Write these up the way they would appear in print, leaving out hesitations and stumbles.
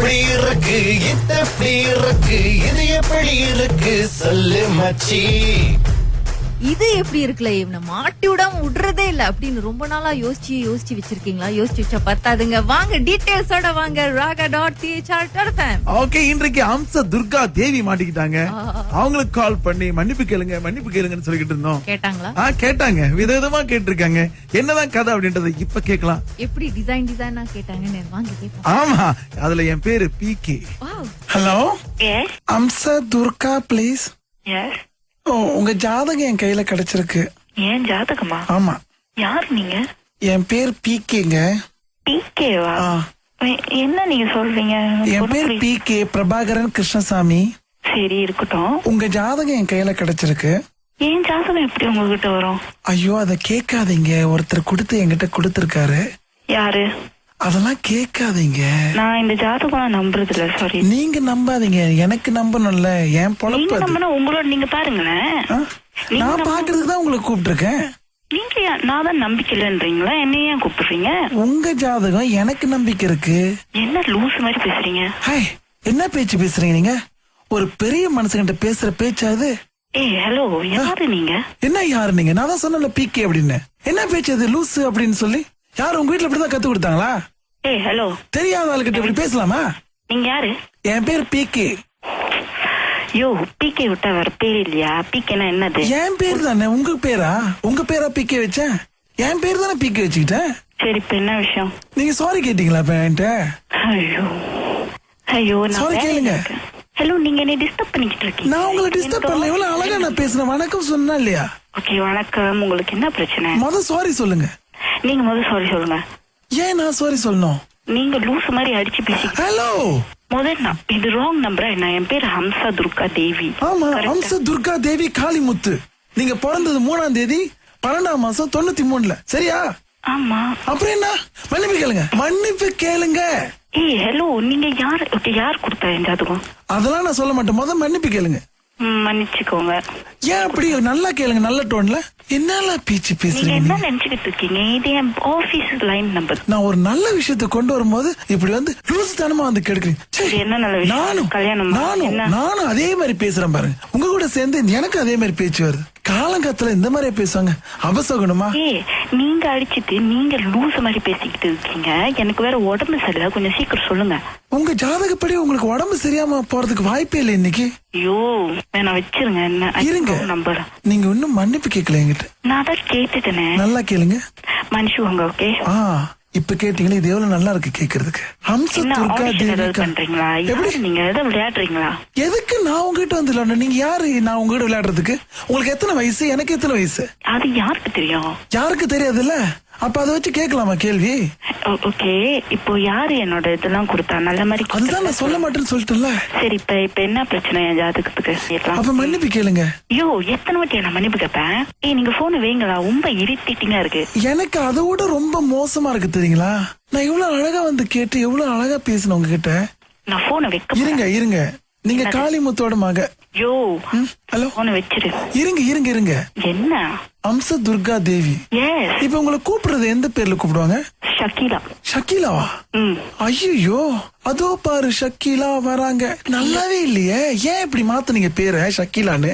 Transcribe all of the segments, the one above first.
அப்படி இருக்கு இது எப்படி இருக்கு இது எப்படி இருக்கு சொல்லு மச்சி. இது எப்படி இருக்குல்ல, இவனை மாட்டி விடாம விடுறதே இல்ல அப்படின்னு ரொம்ப நாளா யோசிச்சு வச்சிருக்கீங்களா? யோசிச்சு வச்சா பத்தாதுங்க. வாங்க டீடைல்ஸோட வாங்க raga.thr.fm. ஓகே, இன்றைக்கு அம்ச துர்கா தேவி மாட்டிக்கிட்டாங்க. அவங்களுக்கு கால் பண்ணி மன்னிப்பு கேளுங்கன்னு சொல்லிக்கிட்டு இருந்தோம். கேட்டாங்களா? கேட்டாங்க, விதவிதமா கேட்டிருக்காங்க. என்னதான் கதை அப்படின்றத இப்ப கேட்கலாம். எப்படி டிசைனா கேட்டாங்கன்னு வாங்க கேட்போம். ஆமா, அதுல என் பேரு PK. ஹலோ, அம்ச துர்கா பிளீஸ். உங்க ஜாதகம் என் கையில கிடைச்சிருக்கு. ஏன் ஜாதகமா? ஆமா. யார் நீங்க? என் பேர் PKங்க. PKவா? என்ன நீங்க சொல்றீங்க? என் பேர் PK பிரபாகரன் கிருஷ்ணசாமி. சரி, இருக்கட்டும். உங்க ஜாதகம் என் கையில கிடைச்சிருக்கு. ஏன் ஜாதகம் எப்படி உங்ககிட்ட வரும்? ஐயோ, அத கேட்காதீங்க. ஒருத்தர் கொடுத்து என்கிட்ட கொடுத்திருக்காரு. யாரு? அதெல்லாம் கேட்காதீங்க. நான் இந்த ஜாதகம் நம்புறது இல்ல. சாரி. நீங்க நம்பாதீங்க, எனக்கு நம்பணும்ல. என் பொழப்பு அது. உங்களோட நீங்க பாருங்களேன். நான் பாக்குறதுக்கு தான் உங்களுக்கு கூப்பிட்டுருக்கேன். நீங்க நான் தான் நம்பிக்கை இல்லன்றீங்களா? என்ன ஏன் கூப்பிடுறீங்க? உங்க ஜாதகம் எனக்கு நம்பிக்கை இருக்கு. என்ன லூஸ் மாதிரி பேசுறீங்க? ஹாய், என்ன பேச்சு பேசுறீங்க நீங்க? ஒரு பெரிய மனுஷங்கிட்ட பேசுற பேச்சாது? ஹலோ, யாரு நீங்க? என்ன யாரு நீங்க? நான் தான் சொன்னல PK அப்படின்னு. என்ன பேச்சு அது லூஸ் அப்படின்னு சொல்லி? யாரு உங்க வீட்டுல இப்படிதான் கத்து கொடுத்தாங்களா? ஹலோ, தெரியாத ஆளுகிட்ட இப்படி பேசலாமா? நீங்க யாரு? என் பேர் PK. யோ, PK விட்டா வேற பேர் இல்லையா? PKனா என்னது? என் பேர் தானே. உங்க பேரா? உங்க பேரா PK வச்சேன்? என் பேர் தானே PK வச்சுக்கிட்டேன். சரி, இப்ப என்ன விஷயம்? நீங்க சாரி கேட்டீங்களா இப்ப என்கிட்ட? ஐயோ, சாரி கேளுங்க. ஹலோ, நீங்க என்ன டிஸ்டர்ப் பண்ணிக்கிட்டு இருக்கீங்க? நான் உங்களை டிஸ்டர்ப் பண்ணல. எவ்வளவு அழகா நான் பேசுறேன். வணக்கம் சொன்னா இல்லையா? ஓகே, வணக்கம். உங்களுக்கு என்ன பிரச்சனை? சாரி சொல்லுங்க. நீங்க முதல்ல சாரி சொல்லுங்க. ஏன் நான் சாரி சொல்லணும்? நீங்க லூஸ் மாதிரி அடிச்சு பேசி. ஹலோ, முதல்ல இது ராங் நம்பரா என்ன? என் பேர் ஹம்சா துர்கா தேவி. ஆமா, ஹம்சா துர்கா தேவி காளிமுத்து. நீங்க பிறந்தது 3ஆம் தேதி 12ஆம் மாசம் 93ல, சரியா? ஆமா. அப்புறம் என்ன? மன்னிப்பு கேளுங்க. மன்னிப்பு கேளுங்க. ஹலோ, நீங்க யார்? ஓகே, யார் கொடுத்தா என் ஜாதகம்? அதெல்லாம் நான் சொல்ல மாட்டேன். முதல்ல மன்னிப்பு கேளுங்க. மன்னிச்சுக்கோங்க. ஏன் அப்படி? நல்லா கேளுங்க, நல்ல டோன்ல. என்னெல்லாம் பேச்சு பேசுறீங்க? என்ன நினைச்சுக்கிட்டு இருக்கீங்க? இது என் ஆபீஸ் லைன் நம்பர். நான் ஒரு நல்ல விஷயத்தை கொண்டு வரும்போது இப்படி வந்து லூசு தனமா வந்து கெடுக்கிறீங்க. என்ன நல்ல விஷயம்? கல்யாணம்? நானும் அதே மாதிரி பேசுறேன் பாருங்க. உங்க கூட சேர்ந்து எனக்கு அதே மாதிரி பேச்சு வருது. காலங்காத்துல இந்த மாதிரி பேசுவாங்க. அபசகுணமா? நீங்க அடிச்சிட்டு நீங்க லூஸ் மாதிரி பேசிக்கிட்டு இருக்கீங்க. எனக்கு வேற உடம்பு சரியில்லை, கொஞ்சம் சீக்கிரம் சொல்லுங்க. உங்க ஜாதகப்படி உங்களுக்கு உடம்பு சரியாம போறதுக்கு வாய்ப்பே இல்லை இன்னைக்கு. ஐயோ, நான் வச்சிருங்க. என்ன இருங்க, நம்பர். நீங்க இன்னும் மன்னிப்பு கேட்கல என்கிட்ட. நான் தான் கேட்டுட்டேனே. நல்லா கேளுங்க. மன்னிச்சுக்கோங்க. ஓகே, இப்ப கேட்டீங்களா? இது எவ்வளவு நல்லா இருக்கு கேக்குறதுக்கு. ஹம்சா துர்கா தேவி பண்றீங்களா? எப்படி நீங்க எதை விளையாடுறீங்களா? எதுக்கு நான் உங்ககிட்ட வந்து விளையாட? நீங்க யாரு நான் உங்ககிட்ட விளையாடுறதுக்கு? உங்களுக்கு எத்தனை வயசு? எனக்கு எத்தனை வயசு? அது யாருக்கு தெரியும்? யாருக்கு தெரியாதுல்ல? அப்ப அதை வச்சு கேட்கலாமா கேள்வி? ஓகே, இப்போ யாரு என்னோட இதெல்லாம் கொடுத்தா? நல்ல மாதிரி. அதுதான் நான் சொல்ல மாட்டேன்னு சொல்லிட்டேன்ல. சரி, இப்ப என்ன பிரச்சனை என் ஜாதகத்துக்கு? அப்ப மன்னிப்பு கேளுங்க. ஐயோ, எத்தனை வாட்டி நான் மன்னிப்பு கேட்பேன்? நீங்க போன வைங்களா, ரொம்ப இரிட்டேட்டிங்கா இருக்கு. எனக்கு அதை விட ரொம்ப மோசமா இருக்கு தெரியுங்களா? நான் இவ்வளவு அழகா வந்து கேட்டு எவ்வளவு அழகா பேசணும் உங்ககிட்ட. நான் போன வைக்க. இருங்க, நீங்க காளிமுத்தோட மக. யோ, ஹலோ, போன வச்சிரு. இருங்க. என்ன? அம்ச துர்கா தேவி. இப்ப உங்களை கூப்பிடுறது எந்த பேர்ல கூப்பிடுவாங்க? ஷக்கீலாவா? ஐயோ, அதோ பாரு ஷக்கீலா வராங்க. நல்லாவே இல்லையே. ஏன் இப்படி மாத்துனீங்க பேரை ஷக்கீலான்னு?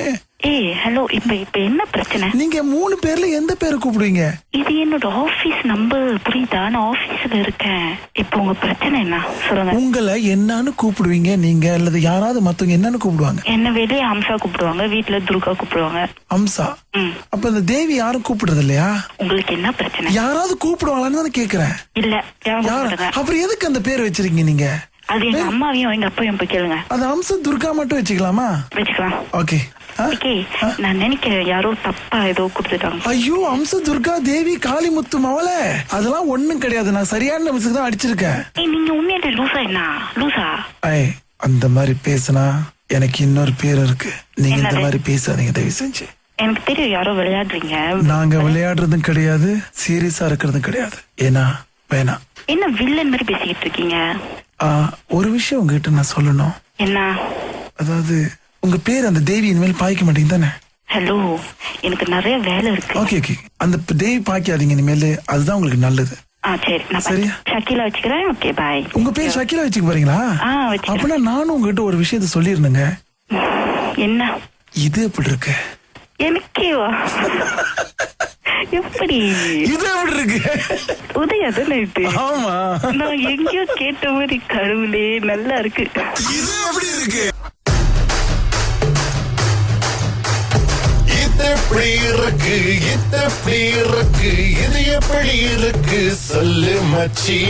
ஹலோ, இப்ப என்ன பிரச்சனை? நீங்க 3 பேர்ல எந்த பேரை கூப்பிடுவீங்க? இது என்னோட ஆபீஸ் நம்பர், புரியுதா? நான் ஆபீஸ்ல இருக்கேன். இப்ப உங்க பிரச்சனை என்ன சொல்லுங்க. உங்களை என்னன்னு கூப்பிடுவீங்க நீங்க, அல்லது யாராவது மத்தவங்க என்னன்னு கூப்பிடுவாங்க? என்ன வெளியே ஹம்சா கூப்பிடுவாங்க, வீட்டுல துர்கா கூப்பிடுவாங்க. ஹம்சா? அப்ப இந்த தேவி யாரும் கூப்பிடுறது இல்லையா? உங்களுக்கு என்ன பிரச்சனை? யாராவது கூப்பிடுவாங்கன்னு தானே கேக்குறேன். இல்ல. அப்புறம் எதுக்கு அந்த பேர் வச்சிருக்கீங்க நீங்க? அது எங்க அம்மாவையும் எங்க அப்பையும் போய் கேளுங்க. அது அம்ச துர்கா மட்டும் வச்சுக்கலாமா? வச்சுக்கலாம். ஓகே. நான் நினைக்கிறேன் யாரோ தப்பா ஏதோ கொடுத்துட்டாங்க. ஐயோ, அம்ச துர்கா தேவி காளிமுத்து மவள, அதெல்லாம் ஒண்ணும் கிடையாது. நான் சரியான நிமிஷத்துக்கு தான் அடிச்சிருக்கேன். நீங்க உண்மையிலே லூசா? என்ன லூசா? அந்த மாதிரி பேசினா எனக்கு இன்னொரு பேர் இருக்கு. நீங்க இந்த மாதிரி பேசாதீங்க தயவு செஞ்சு. எனக்கு தெரியும் யாரோ விளையாடுறீங்க. நாங்க விளையாடுறதும் கிடையாது, சீரியஸா இருக்கிறதும் கிடையாது. ஏன்னா வேணாம். என்ன வில்லன் மாதிரி பேசிக்கிட்டு இருக்கீங்க? ஒரு விஷயம் உங்ககிட்ட நான் சொல்லணும். என்ன? அதாவது உங்க பேர் அந்த தேவி இனிமேல் பாய்க்க மாட்டீங்க தானே? ஹலோ, எனக்கு நிறைய வேலை இருக்கு. ஓகே, அந்த தேவி பாய்க்காதீங்க இனிமேல். அதுதான் உங்களுக்கு நல்லது. சரி நான் சரியா? ஷக்கீலா வச்சுக்கிறேன். Okay bye. உங்க பேர் ஷக்கீலா வச்சுக்க போறீங்களா? வச்சுக்கிறேன். அப்படின்னா நானும் உங்ககிட்ட ஒரு விஷயத்த சொல்லிருந்தேங்க. என்ன? இது எப்படி இருக்கு? எனக்கேவா? எப்படி இது எப்படி இருக்கு? உதயா தானே இது? ஆமா, நான் எங்கேயோ கேட்ட மாதிரி கடவுளே நல்லா இருக்கு. இது எப்படி இருக்கு? இது எப்படி இருக்கு, இது எப்படி இருக்கு, இது எப்படி இருக்கு சொல்லு மச்சி.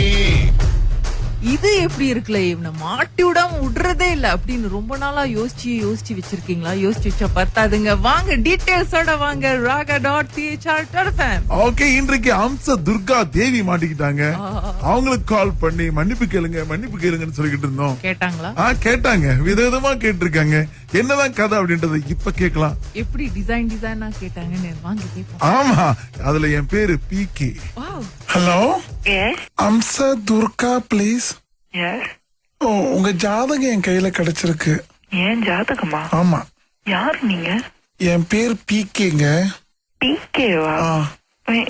இது எப்படி இருக்குல்ல, இவனை மாட்டி விடாம விடுறதே இல்ல அப்படின்னு ரொம்ப நாளா யோசிச்சு வச்சிருக்கீங்களா? யோசிச்சு வச்சா பத்தாதுங்க. வாங்க டீடைல்ஸோட வாங்க raga.thr.fm. ஓகே, இன்றைக்கு அம்ச துர்கா தேவி மாட்டிக்கிட்டாங்க. அவங்களுக்கு கால் பண்ணி மன்னிப்பு கேளுங்கன்னு சொல்லிக்கிட்டு இருந்தோம். கேட்டாங்களா? கேட்டாங்க, விதவிதமா கேட்டிருக்காங்க. என்னதான் கதை அப்படின்றத இப்ப கேட்கலாம். எப்படி டிசைனா கேட்டாங்கன்னு வாங்க கேட்போம். ஆமா, அதுல என் பேரு PK. Hello, S Amsa Durga please. S. உங்க ஜாதகம் என் கையில கிடைச்சிருக்கு. ஏன் ஜாதகமா? ஆமா, யார் நீங்க? என் பேர் PKங்க. PKவா? ஆ,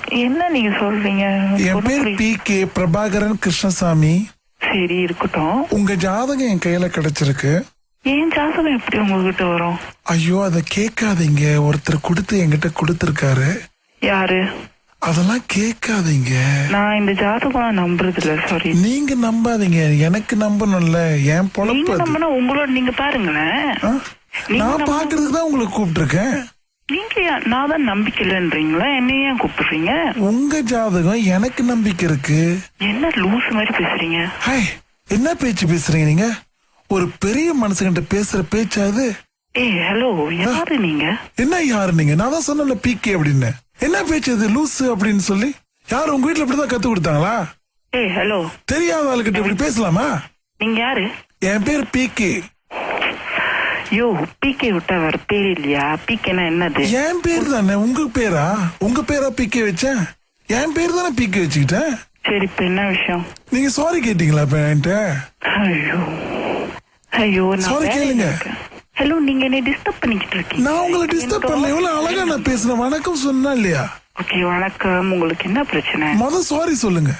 என்ன நீங்க சொல்றீங்க? என் பேர் PK பிரபாகரன் கிருஷ்ணசாமி. சரி இருக்கட்டும். உங்க ஜாதகம் என் கையில கிடைச்சிருக்கு. ஏன் ஜாதகம் எப்படி உங்ககிட்ட வரும்? ஐயோ, அத கேட்காதீங்க. ஒருத்தர் கொடுத்து என்கிட்ட கொடுத்திருக்காரு. யாரு? அதெல்லாம் கேட்காதீங்க. நான் இந்த ஜாதகம் நம்புறது இல்ல. சாரி. நீங்க நம்பாதீங்க, எனக்கு நம்பணும்ல. என் நீங்க பொழப்பு அது. நம்பினா உங்களோட நீங்க பாருங்களேன். ஆ? நீங்க நான் நம்ப- பாக்குறதுக்கு தான் உங்களை கூப்பிட்டுருக்கேன். நான் தான் நம்பிக்கை இல்லைன்றீங்களா? என்ன ஏன் கூப்பிடுறீங்க? உங்க ஜாதகம் எனக்கு நம்பிக்கை இருக்கு. என்ன லூஸ் மாதிரி பேசுறீங்க? ஹை, என்ன பேச்சு பேசுறீங்க நீங்க? ஒரு பெரிய மனுஷங்கிட்ட பேசுற பேச்சா அது? ஹலோ, யாரு நீங்க? என்ன யாரு நீங்க? நான் தான் சொன்னல PK அப்படின்னு. என்ன பேச்சு அது லூசு அப்படின்னு சொல்லி? யாரு உங்க வீட்டுல இப்படிதான் கத்து கொடுத்தாங்களா? ஹலோ, தெரியாத ஆளுகிட்ட இப்படி பேசலாமா? நீங்க யாரு? என் பேர் PK. யோ, PK விட்டா வேற பேர் இல்லையா? PKனா என்னது? என் பேர் தானே. உங்க பேரா? உங்க பேரா PK வச்சேன்? என் பேர் தானே PK வச்சுக்கிட்டேன். சரி, இப்ப என்ன விஷயம்? நீங்க சாரி கேட்டீங்களா இப்ப என்கிட்ட? ஐயோ ஐயோ, Sorry, கேளுங்க. ஹலோ, நீங்க என்ன டிஸ்டர்ப் பண்ணிக்கிட்டு இருக்கீங்க? நான் உங்களை டிஸ்டர்ப் பண்ணல. எவ்வளவு அழகா நான் பேசுறேன். வணக்கம் சொன்னா இல்லையா? ஓகே, வணக்கம். உங்களுக்கு என்ன பிரச்சனை? சாரி சொல்லுங்க.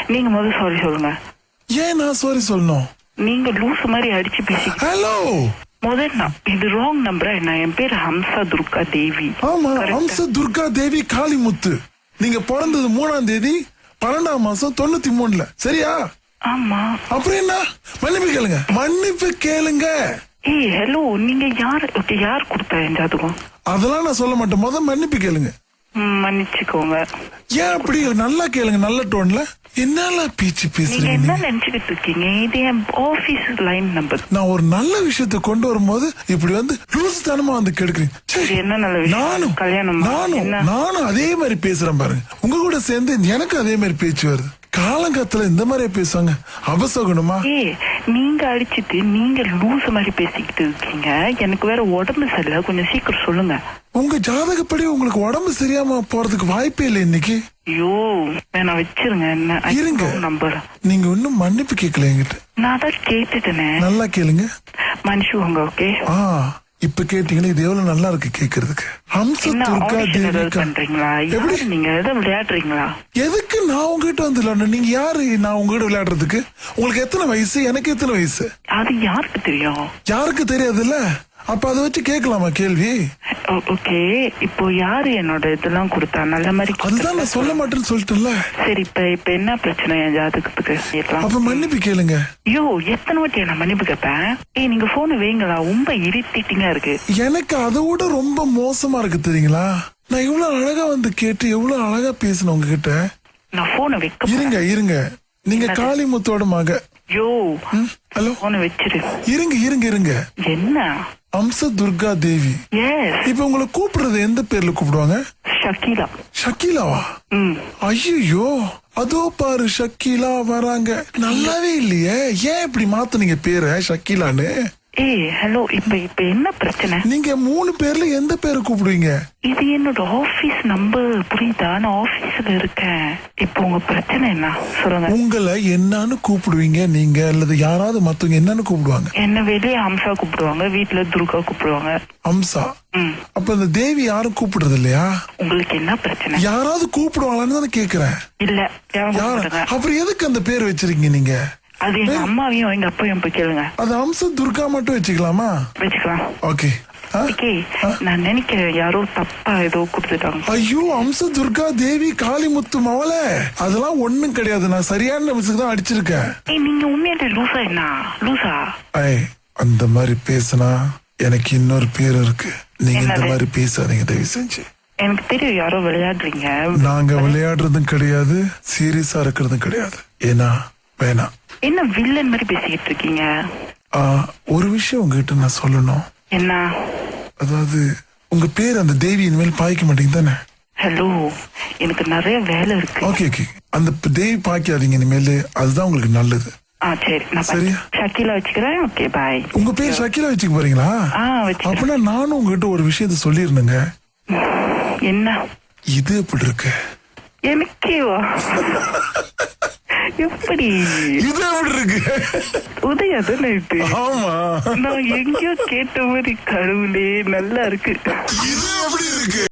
நீங்க முதல்ல சாரி சொல்லுங்க. ஏன் நான் சாரி சொல்லணும்? நீங்க லூஸ் மாதிரி அடிச்சு பேசிக்கிட்டு ஹலோ, முதல்ல இது ராங் நம்பரா என்ன? என் பேர் ஹம்சா துர்கா தேவி. ஆமா, Correct. அம்ச துர்கா தேவி காளிமுத்து. நீங்க பிறந்தது 3ஆம் தேதி 12ஆம் மாசம் 93ல, சரியா? ஆமா. அப்புறம் என்ன? மன்னிப்பு கேளுங்க, மன்னிப்பு கேளுங்க. ஹலோ, நீங்க யாரு? ஓகே, யார் கொடுத்தா என் ஜாதகம்? அதெல்லாம் நான் சொல்ல மாட்டேன். மன்னிப்பு கேளுங்க. மன்னிச்சுக்கோங்க. ஏன் அப்படி? நல்லா கேளுங்க, நல்ல டோன்ல. என்னால பேச்சு நீங்க பேசுறீங்க என்ன நீங்க? நினைச்சுக்கிட்டு இருக்கீங்க? இது என் ஆபீஸ் லைன் நம்பர். நான் ஒரு நல்ல விஷயத்தை கொண்டு வரும்போது இப்படி வந்து லூசு தனமா வந்து கெடுக்கிறீங்க. ச்சே. இது என்ன நல்ல விஷயம்? நானும் கல்யாணம் நானும் அதே மாதிரி பேசுறேன் பாருங்க. உங்க கூட சேர்ந்து எனக்கு அதே மாதிரி பேச்சு வருது. காலங்காத்துல இந்த மாதிரி பேசுவாங்க, அபசகுணமா? நீங்க அடிச்சிட்டு நீங்க லூஸ் மாதிரி பேசிக்கிட்டு இருக்கீங்க. எனக்கு வேற உடம்பு சரியில்லை, கொஞ்சம் சீக்கிரம் சொல்லுங்க. உங்க ஜாதகப்படி உங்களுக்கு உடம்பு சரியாம போறதுக்கு வாய்ப்பே இல்லை இன்னைக்கு. ஐயோ, நான் வச்சிருங்க. என்ன இருங்க, நம்பர்? நீங்க இன்னும் மன்னிப்பு கேட்கல என்கிட்ட. நான் தான் கேட்டுட்டேனே. நல்லா கேளுங்க. மன்னிச்சுக்கோங்க. ஓகே, இப்ப கேட்டீங்களே, இது எவ்வளவு நல்லா இருக்கு கேக்குறதுக்கு. ஹம்ச என்ன துர்கா audition ஏதாவது தேவி. பண்றீங்களா? எப்படி? யாரு நீங்க? எதாவது விளையாடுறீங்களா? எதுக்கு நான் உங்ககிட்ட வந்து விளையாடணும்? நீங்க யாரு நான் உங்ககிட்ட விளையாடுறதுக்கு? உங்களுக்கு எத்தனை வயசு? எனக்கு எத்தனை வயசு? அது யாருக்கு தெரியும்? யாருக்கு தெரியாதுல்ல? அப்ப அதை வச்சு கேட்கலாமா கேள்வி? ஓகே, இப்போ யாரு என்னோட இதெல்லாம் கொடுத்தா? நல்ல மாதிரி அதுதான் நான் சொல்ல மாட்டேன்னு சொல்லிட்டேன்ல. சரி, இப்ப என்ன பிரச்சனை என் ஜாதகத்துக்கு? அப்ப மன்னிப்பு கேளுங்க. ஐயோ, எத்தனை வாட்டி நான் மன்னிப்பு கேட்பேன்? நீங்க போன் வைங்களா, ரொம்ப இரிட்டேட்டிங்கா இருக்கு. எனக்கு அதை விட ரொம்ப மோசமா இருக்கு தெரியுங்களா? நான் இவ்வளவு அழகா வந்து கேட்டு எவ்வளவு அழகா பேசினேன் உங்ககிட்ட. நான் போனை வைக்க இருங்க, நீங்க காளிமுத்தோட மக. யோ, ஹலோ, போனை வச்சிரு. இருங்க. என்ன? அம்ச துர்கா தேவி. எஸ். இப்ப உங்களை கூப்பிடுறது எந்த பேர்ல கூப்பிடுவாங்க? ஷக்கீலா. ஷக்கீலாவா? ஐயோ, அதோ பாரு ஷக்கீலா வராங்க. நல்லாவே இல்லையே. ஏன் இப்படி மாத்துனீங்க பேரை ஷக்கீலான்னு? ஹலோ, இப்ப என்ன பிரச்சனை? நீங்க 3 பேர்ல எந்த பேரை கூப்பிடுவீங்க? இது என்னோட ஆபீஸ் நம்பர், புரியுதா? நான் ஆபீஸ்ல இருக்கேன். இப்போ உங்க பிரச்சனை என்ன சொல்லுங்க. உங்களை என்னன்னு கூப்பிடுவீங்க நீங்க, அல்லது யாராவது மத்தவங்க என்னன்னு கூப்பிடுவாங்க? என்ன வெளியே அம்சா கூப்பிடுவாங்க, வீட்டுல துர்கா கூப்பிடுவாங்க. அம்சா? அப்ப இந்த தேவி யாரும் கூப்பிடுறது இல்லையா? உங்களுக்கு என்ன பிரச்சனை? யாராவது கூப்பிடுவாங்களான்னு தானே கேக்குறேன். இல்ல, அப்புறம் எதுக்கு அந்த பேர் வச்சிருக்கீங்க நீங்க? அது எங்க அம்மாவையும் எங்க அப்பையும் போய் கேளுங்க. அது அம்சா துர்கா மட்டும் வச்சுக்கலாமா? வச்சுக்கலாம். ஓகே. நான் நினைக்கிறேன் யாரோ தப்பா ஏதோ கொடுத்துட்டாங்க. ஐயோ, அம்ச துர்கா தேவி காளிமுத்து மவள, அதெல்லாம் ஒண்ணும் கிடையாது. நான் சரியான நிமிஷத்துக்கு தான் அடிச்சிருக்கேன். நீங்க உண்மையிலே லூசா? என்ன லூசா? அந்த மாதிரி பேசினா எனக்கு இன்னொரு பேர் இருக்கு. நீங்க இந்த மாதிரி பேசாதீங்க தயவு செஞ்சு. எனக்கு தெரியும் யாரோ விளையாடுறீங்க. நாங்க விளையாடுறதும் கிடையாது, சீரியஸா இருக்கிறதும் கிடையாது. ஏன்னா வேணாம். என்ன வில்லன் மாதிரி பேசிக்கிட்டு இருக்கீங்க? ஒரு விஷயம் உங்ககிட்ட நான் சொல்லணும். என்ன? அதாவது உங்க பேர் அந்த தேவி இனிமேல் பாய்க்க மாட்டீங்க தானே? ஹலோ, எனக்கு நிறைய வேலை இருக்கு. ஓகே, அந்த தேவி பாய்க்காதீங்க இனிமேல், அதுதான் உங்களுக்கு நல்லது. சரி, நான் ஷக்கீலா வச்சுக்கிறேன். ஓகே, பாய். உங்க பேர் ஷக்கீலா வச்சுக்க போறீங்களா? அப்படின்னா நானும் உங்ககிட்ட ஒரு விஷயத்த சொல்லிருந்தேங்க. என்ன? இது எப்படி இருக்கு? எனக்கேவா? எப்படி இது எப்படி இருக்கு? உதயா தானே இது? ஆமா, நான் எங்கேயோ கேட்ட மாதிரி. கடவுளே, நல்லா இருக்கு. இது எப்படி இருக்கு?